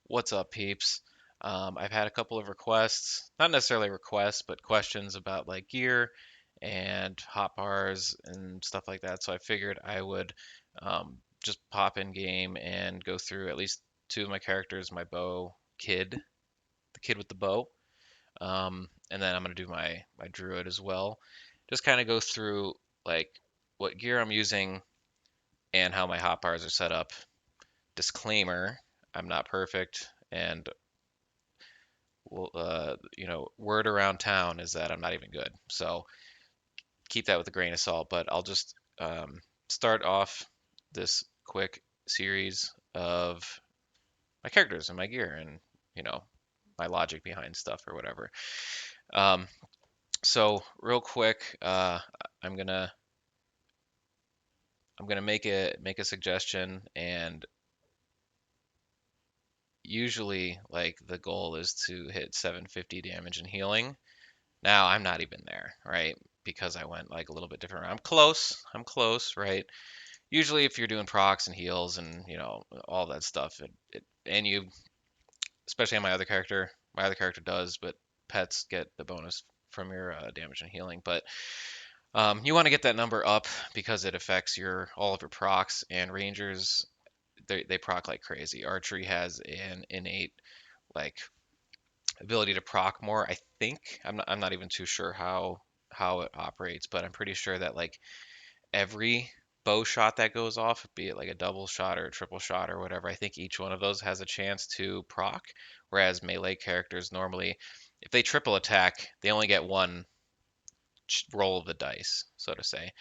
What's up, peeps? I've had a couple of requests, not necessarily requests, but questions about like gear and hotbars and stuff like that. So I figured I would just pop in game and go through at least two of my characters, my bow kid, the kid with the bow, and then I'm gonna do my druid as well. Just kind of go through like what gear I'm using and how my hotbars are set up. Disclaimer: I'm not perfect, and well, word around town is that I'm not even good. So keep that with a grain of salt. But I'll just start off this quick series of my characters and my gear and you know my logic behind stuff or whatever. Um, so real quick, I'm gonna I'm gonna make a suggestion, and usually like the goal is to hit 750 damage and healing. Now I'm not even there, right? Because I went like a little bit different. I'm close, right? Usually, if you're doing procs and heals and all that stuff, and you, especially on my other character does, but pets get the bonus from your damage and healing. But you want to get that number up because it affects your all of your procs and rangers. They proc like crazy. Archery has an innate like ability to proc more. I think I'm not even too sure how it operates, but I'm pretty sure that like every bow shot that goes off, be it like a double shot or a triple shot or whatever, I think each one of those has a chance to proc. Whereas melee characters normally, if they triple attack, they only get one roll of the dice, so to say.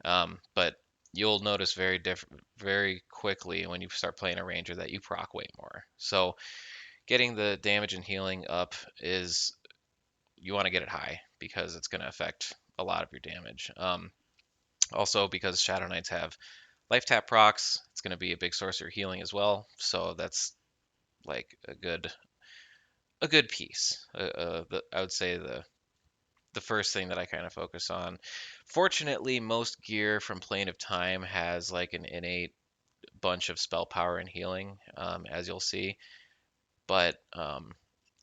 But you'll notice very quickly when you start playing a ranger that you proc way more. So getting the damage and healing up is you want to get it high because it's going to affect a lot of your damage. Also, because Shadow Knights have life tap procs, it's going to be a big source of your healing as well. So that's like a good piece. I would say the first thing that I kind of focus on. Fortunately, most gear from Plane of Time has like an innate bunch of spell power and healing, as you'll see. But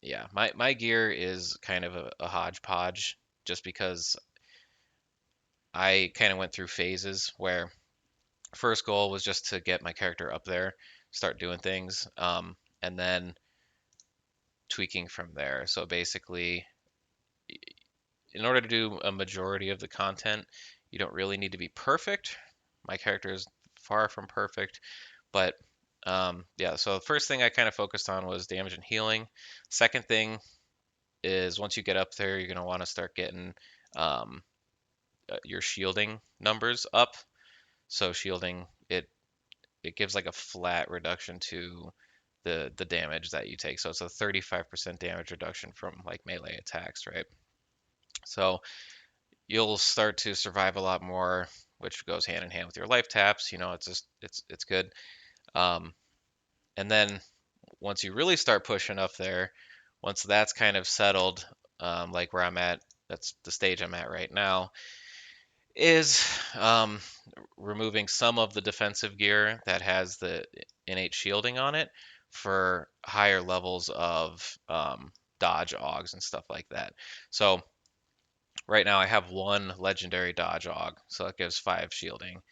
yeah, my gear is kind of a hodgepodge just because I kind of went through phases where first goal was just to get my character up there, start doing things, and then tweaking from there. So basically, in order to do a majority of the content, you don't really need to be perfect. My character is far from perfect, but yeah. So the first thing I kind of focused on was damage and healing. Second thing is once you get up there, you're gonna want to start getting um, your shielding numbers up. So shielding it gives like a flat reduction to the damage that you take. So it's a 35% damage reduction from like melee attacks, right? So you'll start to survive a lot more, which goes hand in hand with your life taps. It's just it's good. Um, and then once you really start pushing up there, once that's kind of settled, like where I'm at, that's the stage I'm at right now, is removing some of the defensive gear that has the innate shielding on it for higher levels of dodge augs and stuff like that. So right now I have one legendary dodge aug, so it gives 5 shielding.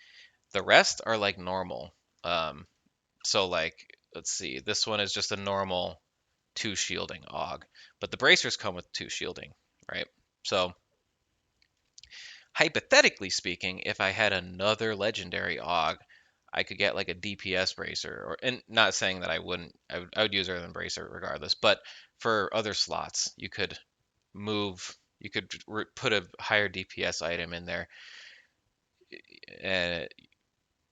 The rest are like normal. So like let's see, this one is just a normal 2 shielding aug, but the bracers come with 2 shielding, right? So hypothetically speaking, if I had another legendary AUG, I could get like a DPS bracer, and not saying that I would use Earthen Bracer regardless, but for other slots, you could put a higher DPS item in there and,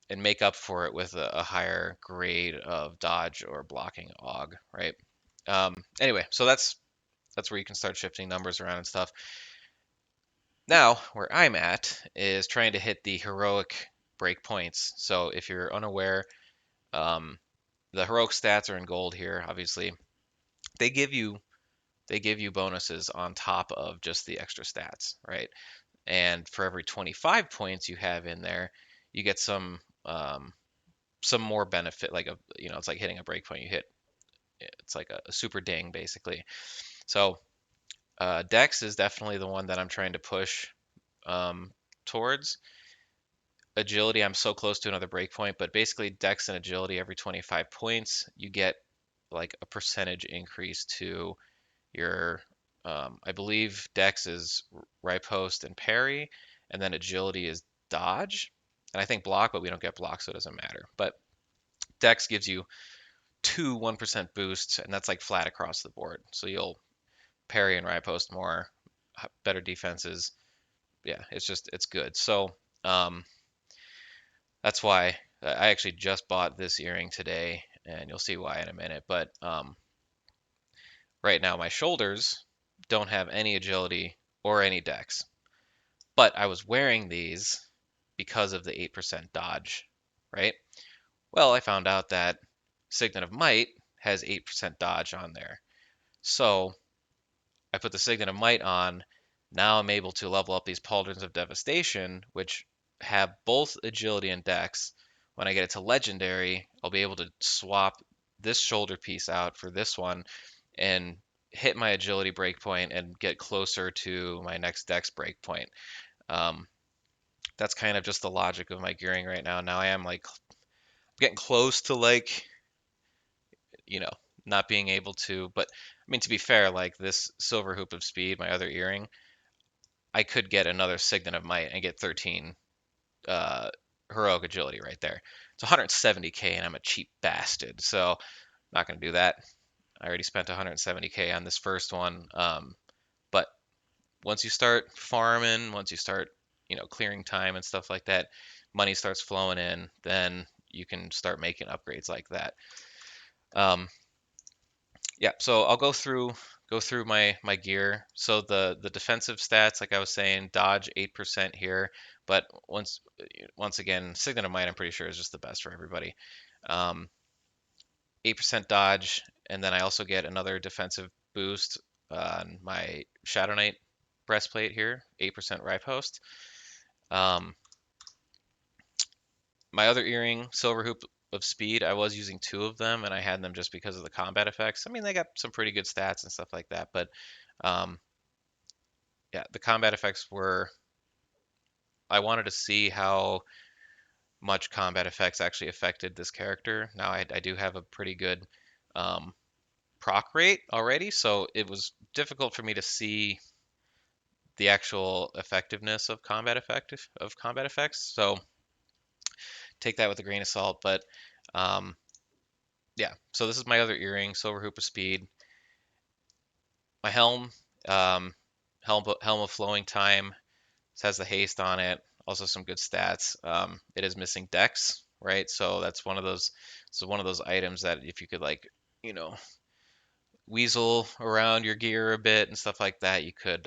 and make up for it with a higher grade of dodge or blocking AUG, right? Anyway, so that's where you can start shifting numbers around and stuff. Now, where I'm at is trying to hit the heroic breakpoints. So if you're unaware, um, the heroic stats are in gold here. Obviously, they give you they give you bonuses on top of just the extra stats, right? And for every 25 points you have in there, you get some more benefit. Like it's like hitting a breakpoint. You hit it's like a super ding basically. So Dex is definitely the one that I'm trying to push towards. Agility, I'm so close to another breakpoint, but basically Dex and agility every 25 points, you get like a percentage increase to your, I believe Dex is riposte and parry, and then agility is dodge, and I think block, but we don't get block, so it doesn't matter. But Dex gives you two 1% boosts, and that's like flat across the board. So you'll parry and riposte more, better defenses. Yeah, it's good. So that's why I actually just bought this earring today, and you'll see why in a minute. But right now my shoulders don't have any agility or any dex. But I was wearing these because of the 8% dodge, right? Well, I found out that Signet of Might has 8% dodge on there. So I put the Signet of Might on. Now I'm able to level up these Pauldrons of Devastation, which have both agility and dex. When I get it to legendary, I'll be able to swap this shoulder piece out for this one and hit my agility breakpoint and get closer to my next dex breakpoint. Um, that's kind of just the logic of my gearing right now. Now I am like getting close to like, you know, not being able to, but I mean, to be fair, like this Silver Hoop of Speed, my other earring, I could get another Signet of Might and get 13 heroic agility right there. It's 170k and I'm a cheap bastard, so not gonna do that. I already spent 170k on this first one. But once you start farming, once you start, clearing time and stuff like that, money starts flowing in, then you can start making upgrades like that. Um, yeah, so I'll go through my gear. So the defensive stats, like I was saying, dodge 8% here, but once again, Signet of Might I'm pretty sure is just the best for everybody. 8% dodge, and then I also get another defensive boost on my Shadow Knight breastplate here, 8% riposte. Um, my other earring, Silver Hoop of Speed, I was using two of them, and I had them just because of the combat effects. I mean, they got some pretty good stats and stuff like that, but um, yeah, the combat effects were. I wanted to see how much combat effects actually affected this character. Now I do have a pretty good um, proc rate already, so it was difficult for me to see the actual effectiveness of combat effects. So take that with a grain of salt. But um, yeah, so this is my other earring, Silver Hoop of Speed. My helm, um, helm of Flowing Time. This has the haste on it. Also some good stats. It is missing dex, right? So that's one of those. So one of those items that if you could like, you know, weasel around your gear a bit and stuff like that, you could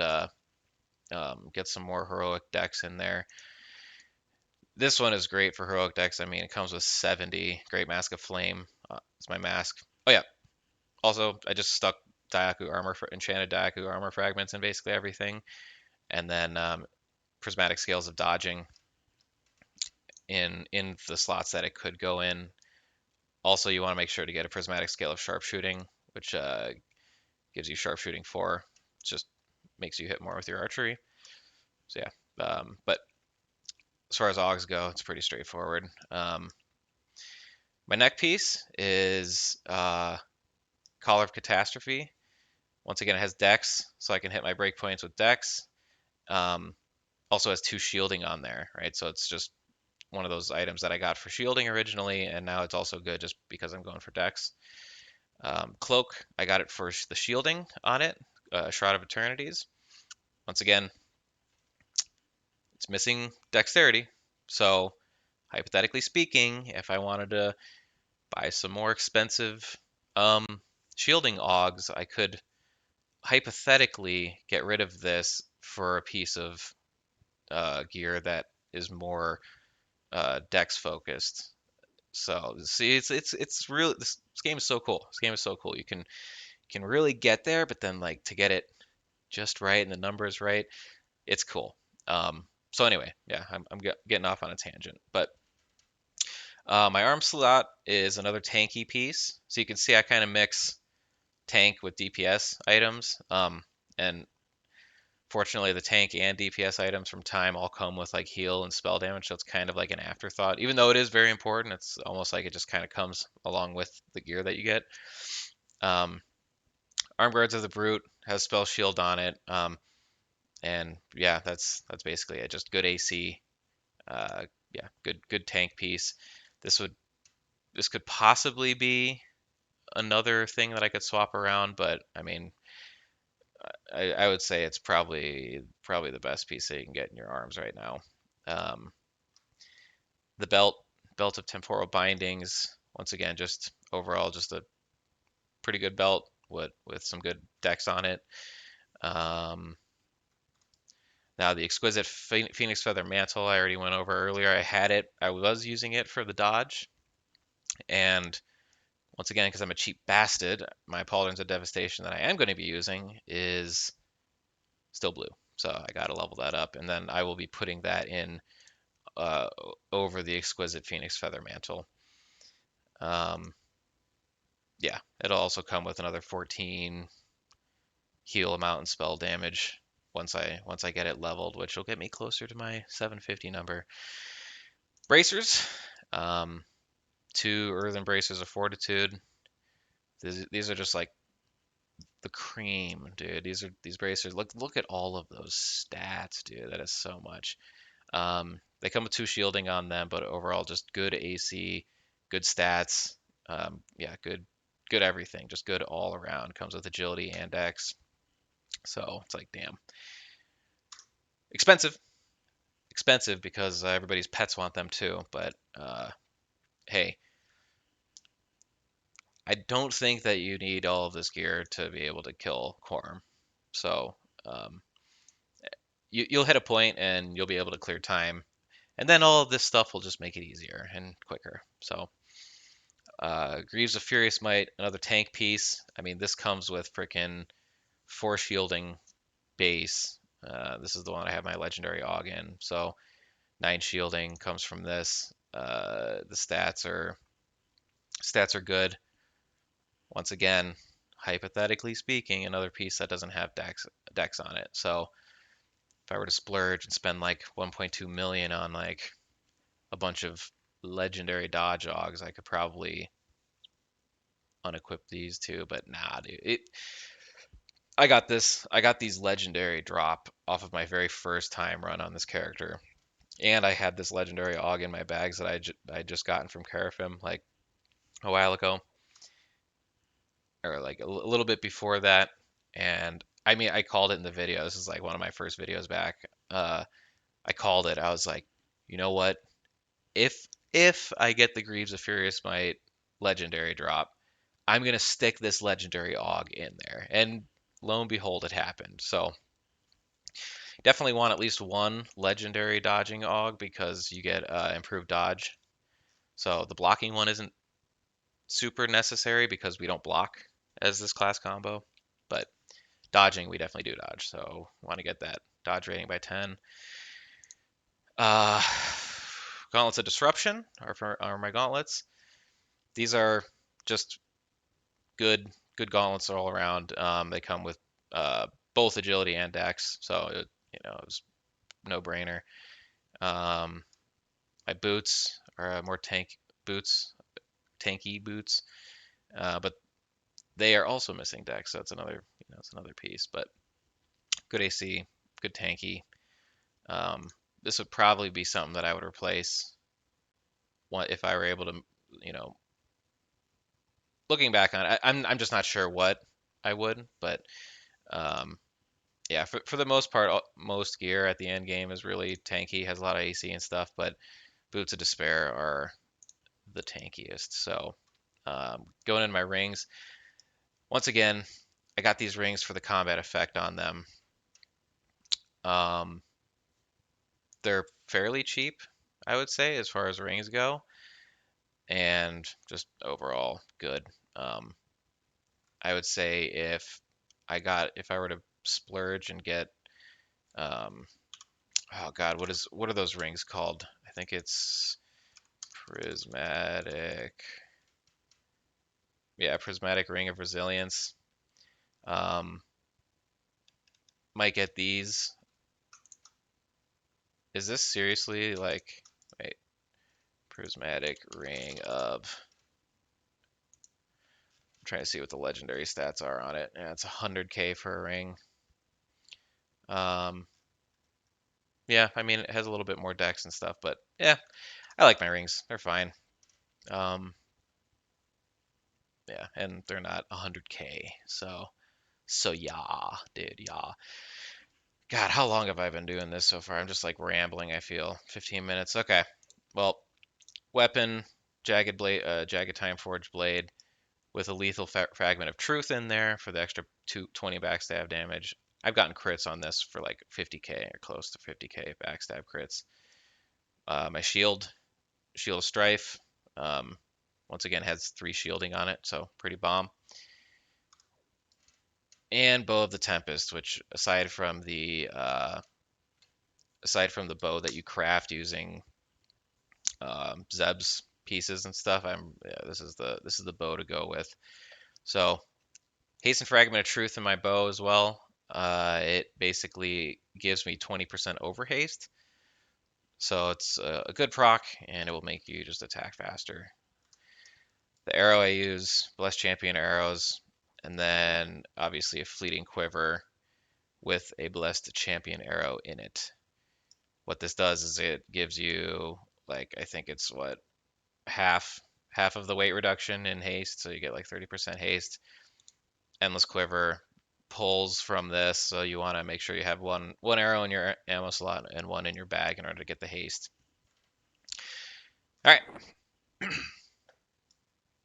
get some more heroic dex in there. This one is great for heroic dex. I mean, it comes with 70. Great Mask of Flame. It's my mask. Oh yeah. Also, I just stuck enchanted Daiku armor fragments in basically everything, and then prismatic scales of dodging in the slots that it could go in. Also, you want to make sure to get a prismatic scale of sharpshooting, which gives you sharpshooting 4. It just makes you hit more with your archery. So yeah, but as far as augs go, it's pretty straightforward. My neck piece is Collar of Catastrophe. Once again, it has Dex, so I can hit my breakpoints with Dex. Also has 2 shielding on there, right? So it's just one of those items that I got for shielding originally, and now it's also good just because I'm going for Dex. Cloak, I got it for the shielding on it, Shroud of Eternities. Once again, it's missing Dexterity, so hypothetically speaking, if I wanted to buy some more expensive shielding augs, I could hypothetically get rid of this for a piece of gear that is more dex focused. So see, it's really this game is so cool. This game is so cool. You can really get there, but then like to get it just right and the numbers right, it's cool. So anyway, yeah, I'm getting off on a tangent, but my arm slot is another tanky piece. So you can see I kind of mix tank with DPS items. And fortunately, the tank and DPS items from time all come with like heal and spell damage, so it's kind of like an afterthought. Even though it is very important, it's almost like it just kind of comes along with the gear that you get. Um, Arm Guards of the Brute has spell shield on it, and yeah, that's basically it. Just good AC, yeah, good tank piece. This would this could possibly be another thing that I could swap around, but I mean, I would say it's probably the best piece that you can get in your arms right now. Um, the belt of temporal bindings, once again, just overall just a pretty good belt with some good decks on it. Um, Now the exquisite Phoenix Feather Mantle I already went over earlier. I had it. I was using it for the dodge, and once again, because I'm a cheap bastard, my Pauldrons of Devastation that I am going to be using is still blue. So I got to level that up, and then I will be putting that in uh, over the exquisite Phoenix Feather Mantle. Um, yeah, it'll also come with another 14 heal amount and spell damage once I get it leveled, which will get me closer to my 750 number. Bracers, um, 2 earthen bracers of fortitude. These are just like the cream, dude. These bracers. Look at all of those stats, dude. That is so much. They come with 2 shielding on them, but overall just good AC, good stats. Yeah, good everything. Just good all around. Comes with agility and dex. So it's like, damn, expensive, expensive because everybody's pets want them too. But hey, I don't think that you need all of this gear to be able to kill Quorum. So um, you'll hit a point and you'll be able to clear time, and then all of this stuff will just make it easier and quicker. So Greaves of Furious Might, another tank piece. I mean, this comes with freaking 4 shielding base. This is the one I have my legendary AUG in. So 9 shielding comes from this. The stats are good. Once again, hypothetically speaking, another piece that doesn't have dex on it. So if I were to splurge and spend like 1.2 million on like a bunch of legendary dodge AUGs, I could probably unequip these too. But nah, dude. I got these legendary drop off of my very first time run on this character, and I had this legendary AUG in my bags that I just gotten from Carafim like a while ago, or like a little bit before that. And I mean, I called it in the video. This is like one of my first videos back. I called it. I was like, you know what? If I get the Greaves of Furious Might legendary drop, I'm gonna stick this legendary AUG in there. And lo and behold, it happened. So definitely want at least one legendary dodging AUG because you get improved dodge. So the blocking one isn't super necessary because we don't block as this class combo, but dodging we definitely do dodge. So want to get that dodge rating by 10. Uh, Gauntlets of Disruption are my gauntlets. These are just good gauntlets all around. They come with both agility and dex, so it was no brainer. Um, my boots are more tanky boots, but they are also missing dex, so it's another piece. But good AC, good tanky. This would probably be something that I would replace if I were able to, you know, looking back on it, I'm just not sure what I would, but um, yeah, for the most part, most gear at the end game is really tanky, has a lot of AC and stuff, but Boots of Despair are the tankiest. So going in my rings, once again, I got these rings for the combat effect on them. Um, they're fairly cheap, I would say, as far as rings go, and just overall good. Um, I would say if I were to splurge and get um, oh God, what are those rings called? I think it's prismatic. Yeah, prismatic ring of resilience. Um, might get these. Is this seriously like, wait, prismatic ring of, I'm trying to see what the legendary stats are on it. Yeah, it's 100k for a ring. Um, yeah, I mean, it has a little bit more dex and stuff, but yeah, I like my rings. They're fine. Um, yeah, and they're not 100k. So yeah, dude, yeah. God, how long have I been doing this so far? I'm just like rambling, I feel. 15 minutes. Okay. Well, weapon, jagged blade, jagged time forged blade with a lethal fragment of truth in there for the extra 20 backstab damage. I've gotten crits on this for like 50k or close to 50k backstab crits. My shield of strife, um, once again has 3 shielding on it, so pretty bomb. And bow of the tempest, which aside from the bow that you craft using Zeb's pieces and stuff, this is the bow to go with. So haste and fragment of truth in my bow as well. It basically gives me 20% over haste, so it's a good proc, and it will make you just attack faster. The arrow I use, blessed champion arrows, and then obviously a fleeting quiver with a blessed champion arrow in it. What this does is it gives you, like, I think it's what, half of the weight reduction in haste, so you get like 30% haste. Endless quiver pulls from this, so you want to make sure you have one arrow in your ammo slot and one in your bag in order to get the haste. All right,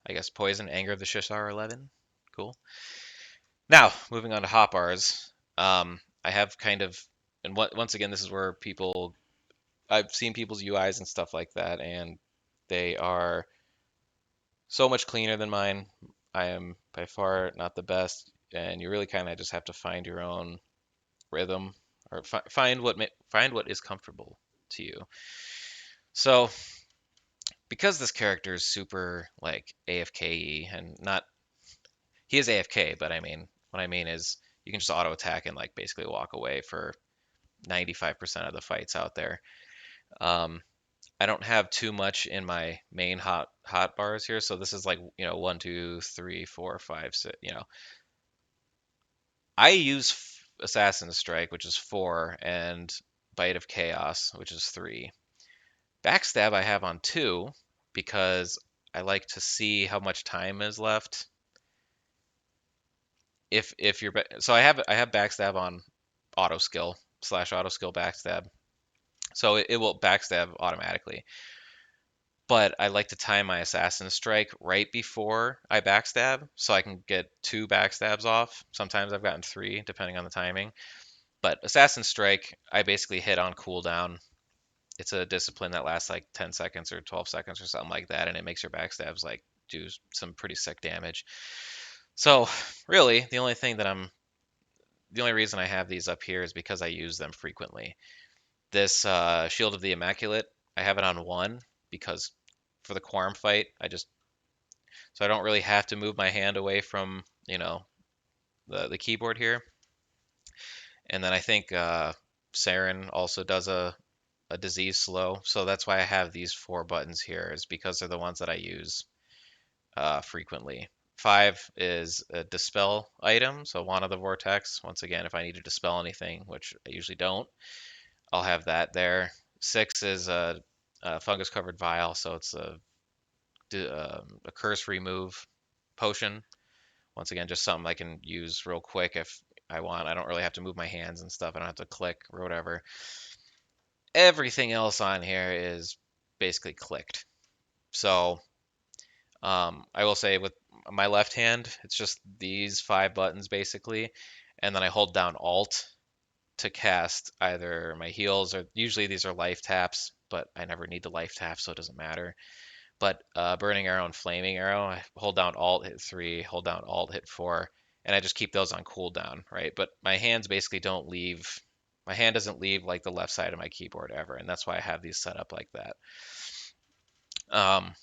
I guess poison, anger of the Shishar 11. Cool. Now moving on to hotbars. I have kind of, and once again, this is where I've seen people's UIs and stuff like that, and they are so much cleaner than mine. I am by far not the best, and you really kind of just have to find your own rhythm or find what is comfortable to you. So, because this character is super like AFK and not he is AFK, but I mean what I mean is you can just auto attack and like basically walk away for 95% of the fights out there. Um, I don't have too much in my main hot bars here, so this is like 1, 2, 3, 4, 5, 6. I use Assassin's Strike, which is 4, and Bite of Chaos, which is 3. Backstab I have on 2 because I like to see how much time is left. If you're so I have backstab on auto skill / auto skill backstab, so it will backstab automatically. But I like to time my Assassin Strike right before I backstab, so I can get 2 backstabs off. Sometimes I've gotten 3, depending on the timing. But Assassin Strike, I basically hit on cooldown. It's a discipline that lasts like 10 seconds or 12 seconds or something like that, and it makes your backstabs like do some pretty sick damage. So really, the only reason I have these up here is because I use them frequently. This Shield of the Immaculate, I have it on 1 because for the Quorum fight, so I don't really have to move my hand away from, the keyboard here. And then I think Saren also does a disease slow, so that's why I have these 4 buttons here, is because they're the ones that I use frequently. 5 is a dispel item, so Wand of the Vortex. Once again, if I need to dispel anything, which I usually don't, I'll have that there. 6 is a fungus covered vial, so it's a curse remove potion. Once again, just something I can use real quick if I want. I don't really have to move my hands and stuff. I don't have to click or whatever. Everything else on here is basically clicked. So I will say with my left hand, it's just these 5 buttons basically, and then I hold down Alt to cast either my heals, or usually these are life taps, but I never need the life tap, so it doesn't matter. But Burning Arrow and Flaming Arrow, I hold down Alt, hit 3, hold down Alt, hit 4, and I just keep those on cooldown, right? But my hands basically don't leave. My hand doesn't leave like the left side of my keyboard ever, and that's why I have these set up like that. Um,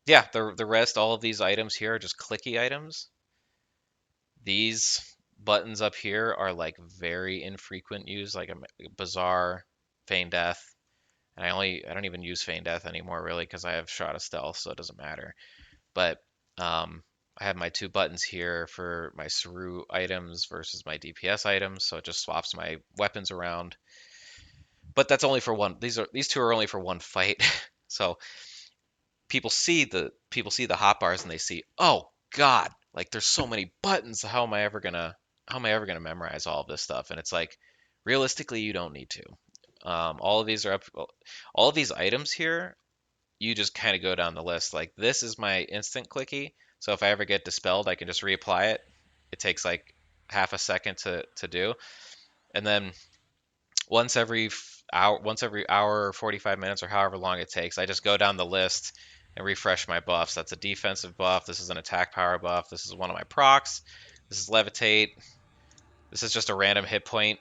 yeah, the rest, all of these items here are just clicky items. These buttons up here are like very infrequent use, like a Bazaar, Feign Death, and I don't even use Feign Death anymore really because I have Shot of Stealth, so it doesn't matter. But I have my two buttons here for my Saru items versus my DPS items, so it just swaps my weapons around. But that's only for one. These two are only for one fight. So people see the hotbars and they see, oh God, like there's so many buttons. How am I ever gonna memorize all of this stuff? And it's like, realistically, you don't need to. All of these are up. All of these items here, you just kind of go down the list. Like this is my instant clicky. So if I ever get dispelled, I can just reapply it. It takes like half a second to do, and then once every hour or 45 minutes or however long it takes, I just go down the list and refresh my buffs. That's a defensive buff. This is an attack power buff. This is one of my procs. This is levitate. This is just a random hit point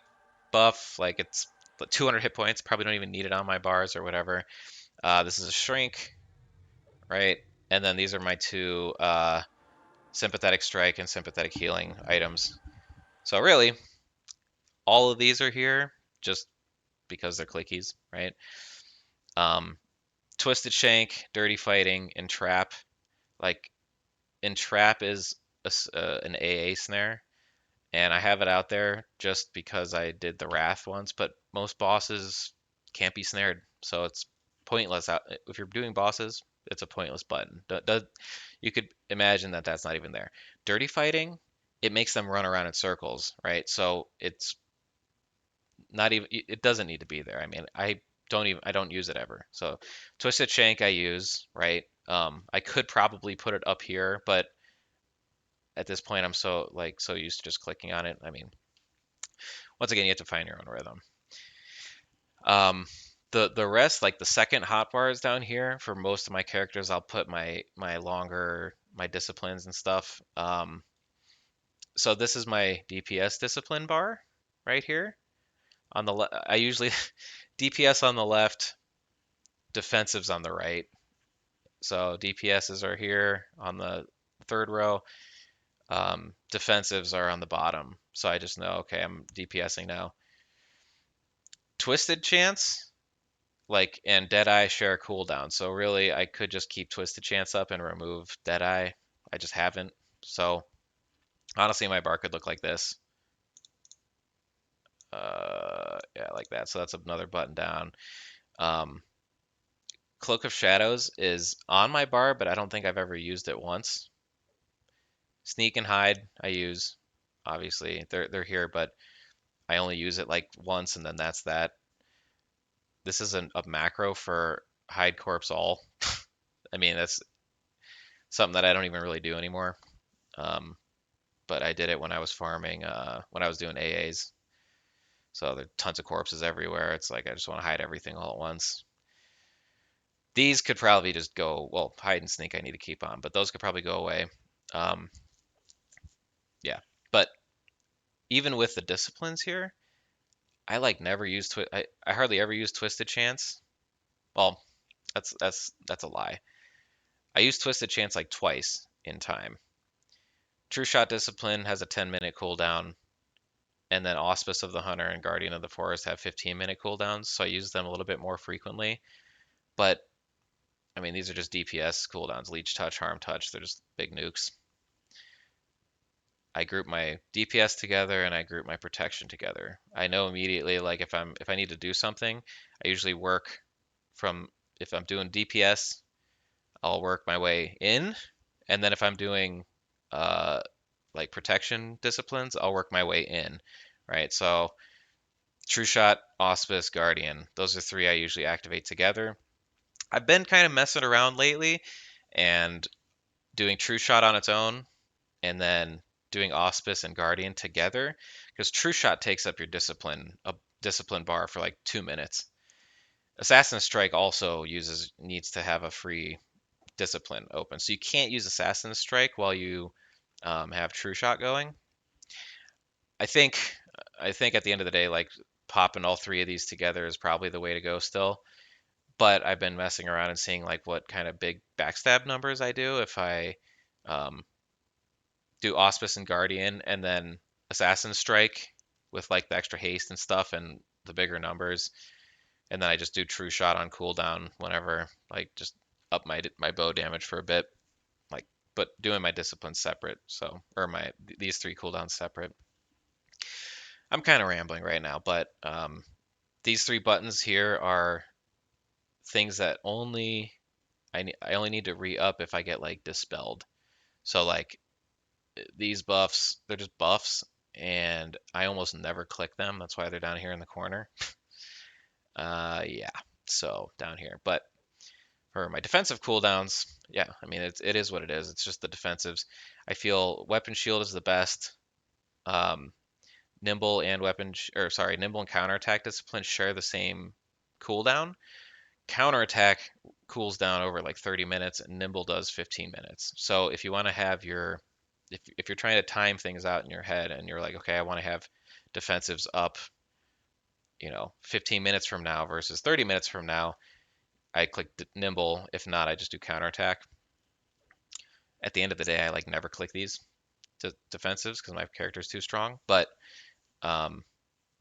buff. Like it's 200 hit points. Probably don't even need it on my bars or whatever. This is a shrink, right? And then these are my two sympathetic strike and sympathetic healing items. So really, all of these are here just because they're clickies, right? Um, Twisted Shank, Dirty Fighting, Entrap. Like Entrap is an AA snare, and I have it out there just because I did the Wrath once. But most bosses can't be snared, so it's pointless. If you're doing bosses, it's a pointless button. You could imagine that that's not even there. Dirty Fighting, it makes them run around in circles, right? So it's not even, it doesn't need to be there. I mean, I don't use it ever. So Twisted Shank I use, right? I could probably put it up here, but at this point I'm so used to just clicking on it. I mean, once again, you have to find your own rhythm. The rest, like the second hotbars down here, for most of my characters, I'll put my disciplines and stuff. So this is my DPS discipline bar right here. On the I usually DPS on the left, defensives on the right. So DPSs are here on the third row. Defensives are on the bottom. So I just know, okay, I'm DPSing now. Twisted Chance, and Deadeye share a cooldown. So really, I could just keep Twisted Chance up and remove Deadeye. I just haven't. So honestly, my bar could look like this. Yeah, like that. So that's another button down. Cloak of Shadows is on my bar, but I don't think I've ever used it once. Sneak and Hide I use. Obviously, they're here, but I only use it like once, and then that's that. This is a macro for Hide Corpse All. I mean, that's something that I don't even really do anymore. But I did it when I was farming, when I was doing AAs. So there are tons of corpses everywhere. It's like I just want to hide everything all at once. These could probably just go, well, Hide and Sneak I need to keep on, but those could probably go away. Yeah, but even with the disciplines here, I like never use I hardly ever use Twisted Chance. Well, that's a lie. I use Twisted Chance like twice in time. True Shot Discipline has a 10-minute cooldown, and then Auspice of the Hunter and Guardian of the Forest have 15-minute cooldowns, so I use them a little bit more frequently. But I mean, these are just DPS cooldowns: Leech Touch, Harm Touch. They're just big nukes. I group my DPS together and I group my protection together. I know immediately, like if I need to do something, I usually work from, if I'm doing DPS, I'll work my way in, and then if I'm doing like protection disciplines, I'll work my way in, right? So True Shot, Auspice, Guardian, those are three I usually activate together. I've been kind of messing around lately and doing True Shot on its own, and then doing Auspice and Guardian together, because True Shot takes up your discipline bar for like 2 minutes. Assassin's Strike also needs to have a free discipline open, so you can't use Assassin's Strike while you have True Shot going. I think at the end of the day, like popping all three of these together is probably the way to go still. But I've been messing around and seeing like what kind of big backstab numbers I do if I do Auspice and Guardian, and then Assassin Strike with like the extra haste and stuff and the bigger numbers, and then I just do True Shot on cooldown whenever, like just up my bow damage for a bit, like, but doing my disciplines separate, so, or these 3 cooldowns separate. I'm kind of rambling right now, but these 3 buttons here are things that I only need to re-up if I get like dispelled. So like these buffs, they're just buffs, and I almost never click them. That's why they're down here in the corner. Yeah, so down here. But for my defensive cooldowns, yeah, I mean it is what it is. It's just the defensives. I feel Weapon Shield is the best. Nimble and Nimble and Counterattack Discipline share the same cooldown. Counterattack cools down over like 30 minutes, and Nimble does 15 minutes. So if you want to have if you're trying to time things out in your head and you're like, okay, I want to have defensives up, 15 minutes from now versus 30 minutes from now, I click Nimble. If not, I just do Counterattack. At the end of the day, I like never click these defensives because my character is too strong. But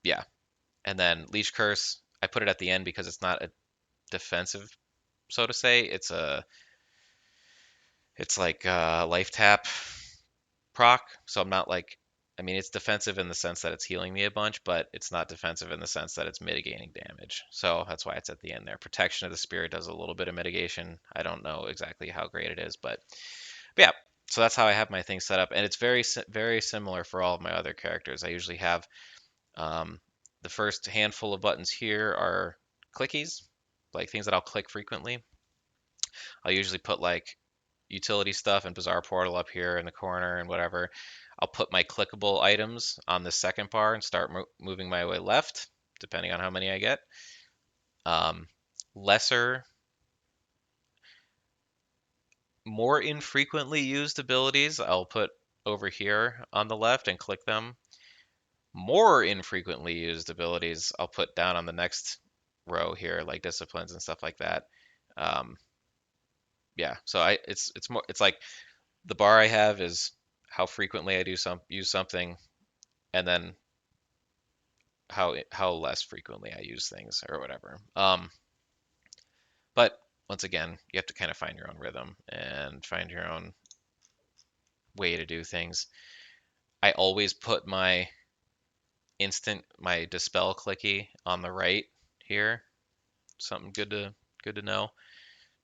yeah, and then Leash Curse, I put it at the end because it's not a defensive, so to say. It's like a life tap proc, so I'm not like, I mean, it's defensive in the sense that it's healing me a bunch, but it's not defensive in the sense that it's mitigating damage. So that's why it's at the end there. Protection of the Spirit does a little bit of mitigation. I don't know exactly how great it is, but yeah. So that's how I have my thing set up, and it's very similar for all of my other characters. I usually have the first handful of buttons here are clickies, like things that I'll click frequently. I'll usually put like utility stuff and Bizarre Portal up here in the corner and whatever. I'll put my clickable items on the second bar and start moving my way left, depending on how many I get. More infrequently used abilities, I'll put over here on the left and click them. More infrequently used abilities, I'll put down on the next row here, like disciplines and stuff like that. Yeah, so it's like the bar I have is how frequently I use something, and then how less frequently I use things or whatever. But once again, you have to kind of find your own rhythm and find your own way to do things. I always put my dispel clicky on the right here. Something good to know,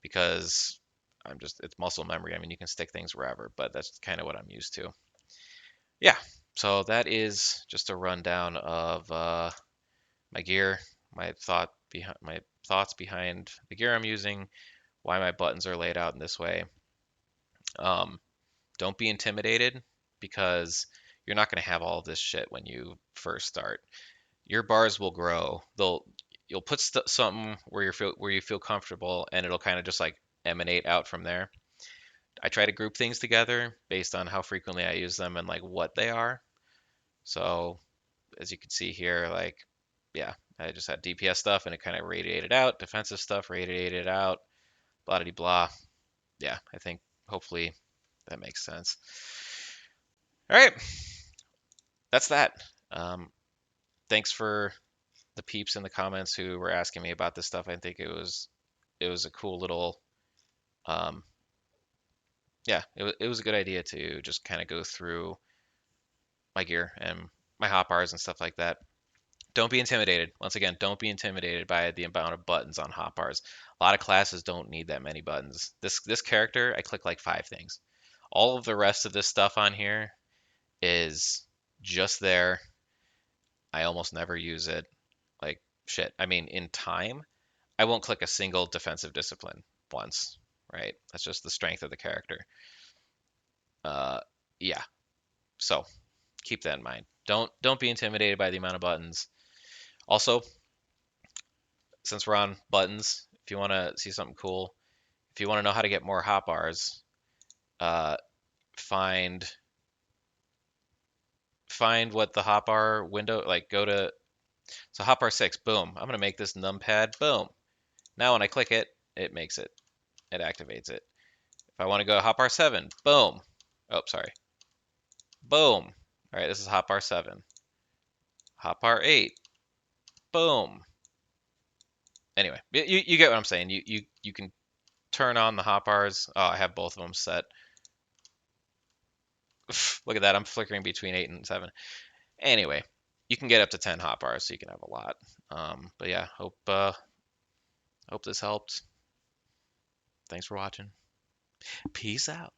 because it's muscle memory. I mean, you can stick things wherever, but that's kind of what I'm used to. Yeah, so that is just a rundown of my gear, my thoughts behind the gear I'm using, why my buttons are laid out in this way. Don't be intimidated, because you're not going to have all of this shit when you first start. Your bars will grow. You'll put something where you feel comfortable, and it'll kind of just like emanate out from there. I try to group things together based on how frequently I use them and like what they are. So as you can see here, like, yeah, I just had DPS stuff and it kind of radiated out, defensive stuff radiated out, blah blah blah. Yeah, I think hopefully that makes sense. All right, that's that. Thanks for the peeps in the comments who were asking me about this stuff. I think it was a cool little, yeah, it was a good idea to just kind of go through my gear and my hotbars and stuff like that. Don't be intimidated. Once again, don't be intimidated by the amount of buttons on hotbars. A lot of classes don't need that many buttons. This character, I click like 5 things. All of the rest of this stuff on here is just there. I almost never use it. Like, shit. I mean, in time, I won't click a single defensive discipline once, right? That's just the strength of the character. Yeah. So keep that in mind. Don't be intimidated by the amount of buttons. Also, since we're on buttons, if you want to see something cool, if you want to know how to get more hotbars, find what the hotbar window, like go to, so hotbar 6, boom. I'm gonna make this numpad, boom. Now when I click it, it activates it. If I want to go to hotbar 7, boom. Oh, sorry. Boom. All right, this is hotbar 7. Hotbar 8. Boom. Anyway, you get what I'm saying. You can turn on the hotbars. Oh, I have both of them set. Look at that. I'm flickering between 8 and 7. Anyway, you can get up to 10 hotbars, so you can have a lot. But yeah, hope this helped. Thanks for watching. Peace out.